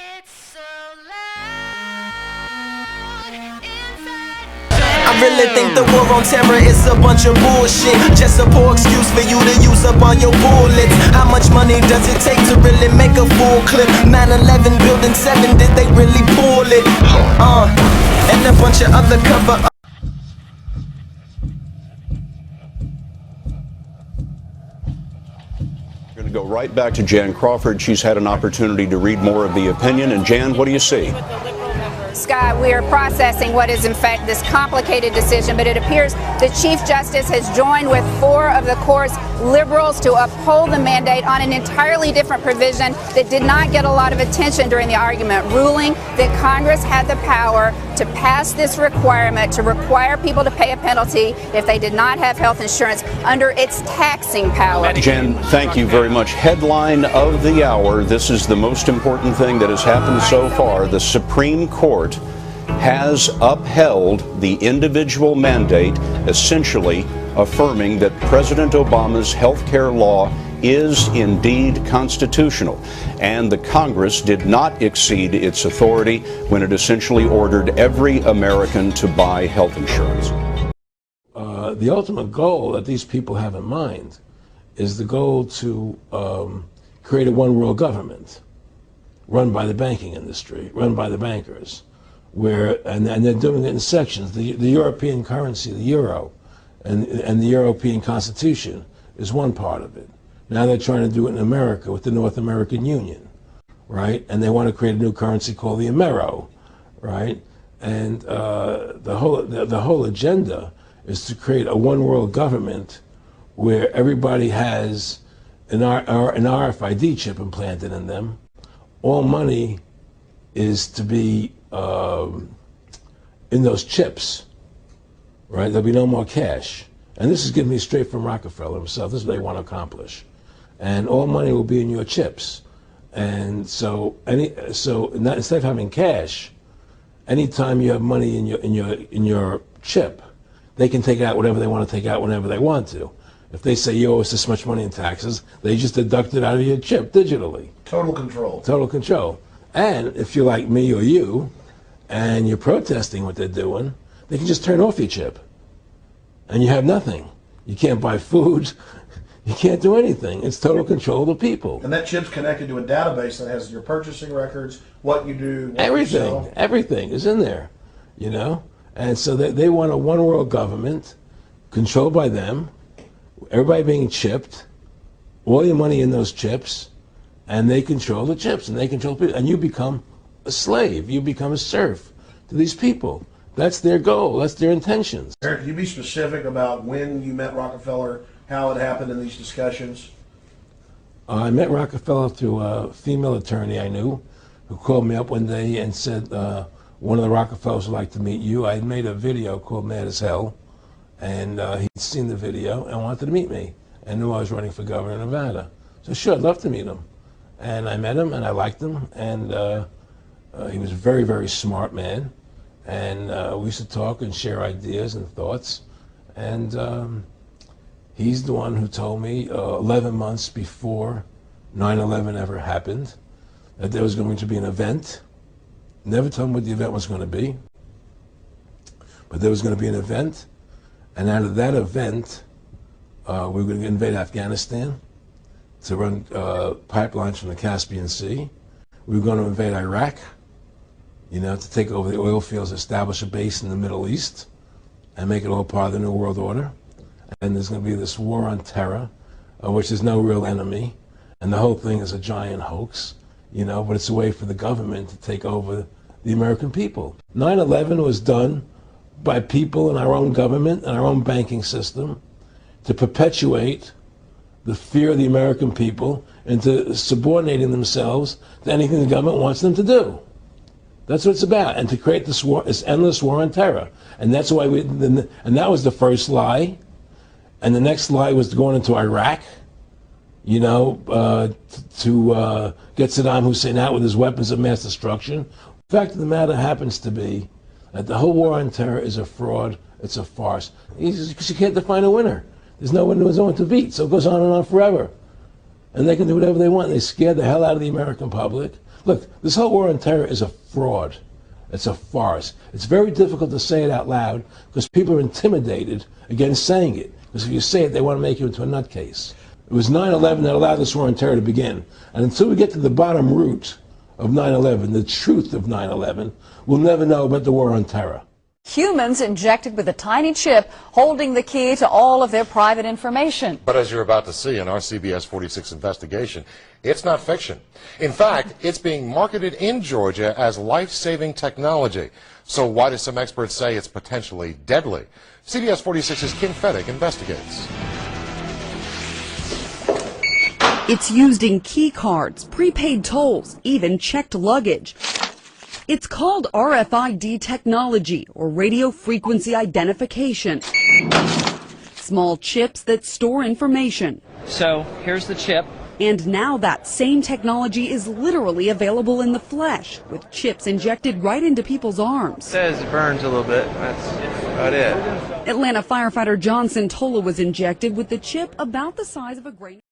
It's so loud inside. I really think the war on terror is a bunch of bullshit. Just a poor excuse for you to use up all your bullets. How much money does it take to really make a full clip? 9/11 Building 7, did they really pull it? And a bunch of other cover We're going to go right back to Jan Crawford. She's had an opportunity to read more of the opinion. And Jan, what do you see? Scott, we are processing what is in fact this complicated decision, but it appears the Chief Justice has joined with 4 of the court's liberals to uphold the mandate on an entirely different provision that did not get a lot of attention during the argument, ruling that Congress had the power to pass this requirement to require people to pay a penalty if they did not have health insurance under its taxing power. Jan, thank you very much. Headline of the hour. This is the most important thing that has happened so far. The Supreme Court has upheld the individual mandate, essentially affirming that President Obama's health care law is indeed constitutional, and the Congress did not exceed its authority when it essentially ordered every American to buy health insurance. The ultimate goal that these people have in mind is the goal to create a one world government run by the banking industry, run by the bankers, and they're doing it in sections. The European currency, the euro, and the European Constitution is one part of it. Now they're trying to do it in America with the North American Union, right? And they want to create a new currency called the Amero, right? And the whole agenda is to create a one world government where everybody has an RFID chip implanted in them. All money is to be in those chips, right? There'll be no more cash. And this is getting me straight from Rockefeller himself. This is what they want to accomplish. And all money will be in your chips. And so instead of having cash, anytime you have money in your chip, they can take out whatever they want to take out whenever they want to. If they say you owe us this much money in taxes, they just deduct it out of your chip digitally. Total control. Total control. And if you're like me or you, and you're protesting what they're doing, they can just turn off your chip. And you have nothing. You can't buy food. You can't do anything. It's total control of the people. And that chip's connected to a database that has your purchasing records, what you do, what you sell. Everything is in there, you know? And so they want a one world government controlled by them, everybody being chipped, all your money in those chips, and they control the chips, and they control people, and you become a slave. You become a serf to these people. That's their goal. That's their intentions. Eric, can you be specific about when you met Rockefeller, how it happened in these discussions? I met Rockefeller through a female attorney I knew who called me up one day and said, one of the Rockefellers would like to meet you. I had made a video called Mad as Hell, and he'd seen the video and wanted to meet me and knew I was running for governor of Nevada. So sure, I'd love to meet him. And I met him and I liked him, and he was a very, very smart man. And we used to talk and share ideas and thoughts. And he's the one who told me 11 months before 9/11 ever happened that there was going to be an event. Never told me what the event was going to be, but there was going to be an event. And out of that event, we were going to invade Afghanistan to run pipelines from the Caspian Sea. We were going to invade Iraq, you know, to take over the oil fields, establish a base in the Middle East, and make it all part of the New World Order. And there's going to be this war on terror, which is no real enemy, and the whole thing is a giant hoax, you know, but it's a way for the government to take over the American people. 9/11 was done by people in our own government and our own banking system to perpetuate the fear of the American people into subordinating themselves to anything the government wants them to do. That's what it's about, and to create this war, this endless war on terror. And that's why and that was the first lie. And the next lie was going into Iraq, you know, to get Saddam Hussein out with his weapons of mass destruction. The fact of the matter happens to be that the whole war on terror is a fraud, it's a farce. Because you can't define a winner. There's no one who's going to beat, so it goes on and on forever. And they can do whatever they want. They scare the hell out of the American public. Look, this whole war on terror is a fraud. It's a farce. It's very difficult to say it out loud because people are intimidated against saying it. Because if you say it, they want to make you into a nutcase. It was 9/11 that allowed this war on terror to begin. And until we get to the bottom root of 9/11, the truth of 9/11, we'll never know about the war on terror. Humans injected with a tiny chip holding the key to all of their private information. But as you're about to see in our CBS 46 investigation, it's not fiction. In fact, it's being marketed in Georgia as life-saving technology. So why do some experts say it's potentially deadly? CBS 46's Kim Fedek investigates. It's used in key cards, prepaid tolls, even checked luggage. It's called RFID technology, or radio frequency identification. Small chips that store information. So here's the chip. And now that same technology is literally available in the flesh, with chips injected right into people's arms. It says it burns a little bit. That's about it. Atlanta firefighter John Santola was injected with the chip about the size of a grain.